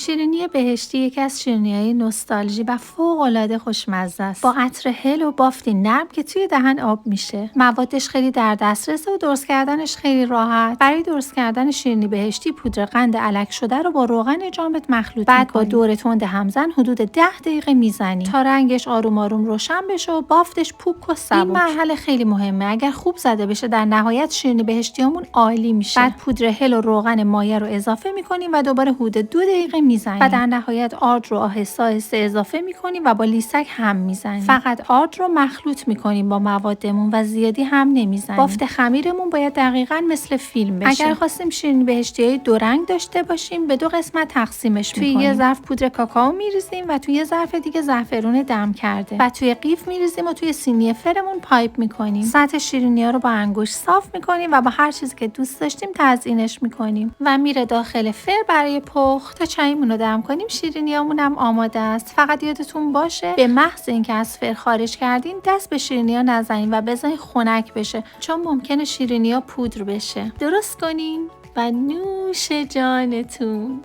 شیرینی بهشتی یکی از شیرینی‌های نوستالژی و فوق‌العاده خوشمزه است. با عطر هل و بافتی نرم که توی دهن آب میشه. موادش خیلی در دسترسه و درست کردنش خیلی راحت. برای درست کردن شیرینی بهشتی پودر قند الک شده رو با روغن جامد مخلوط بعد با دور تند همزن حدود 10 دقیقه میزنی تا رنگش آروم آروم روشن بشه و بافتش پوک و سبک. این مرحله خیلی مهمه. اگر خوب زده بشه در نهایت شیرینی بهشتیامون عالی میشه. بعد پودر هل و روغن مایه رو اضافه میکنیم و دوباره حدود 2 دقیقه میزنیم و در نهایت آرد رو آهسته آهسته اضافه میکنیم و با لیسک هم میزنیم. فقط آرد رو مخلوط میکنیم با موادمون و زیادی هم نمیزنیم. بافت خمیرمون باید دقیقاً مثل فیلم بشه. اگر خواستیم شیرینی بهشتی دو رنگ داشته باشیم به 2 قسمت تقسیمش میکنیم. توی یه ظرف پودر کاکائو میریزیم و توی یه ظرف دیگه زعفرون دم کرده و توی قیف میریزیم و توی سینی فرمون پایپ میکنیم. سطح شیرینی‌ها رو با انگشت صاف میکنیم و با هر چیزی که دوست داشتیم تزیینش میکنیم و میره داخل فر برای پخت. تا چایمون رو دم کنیم شیرینیامون هم آماده است. فقط یادتون باشه به محض اینکه از فر خارج کردین دست به شیرینی‌ها نزنین و بذارین خنک بشه چون ممکنه شیرینی‌ها پودر بشه. درست کنین و نوش جانتون.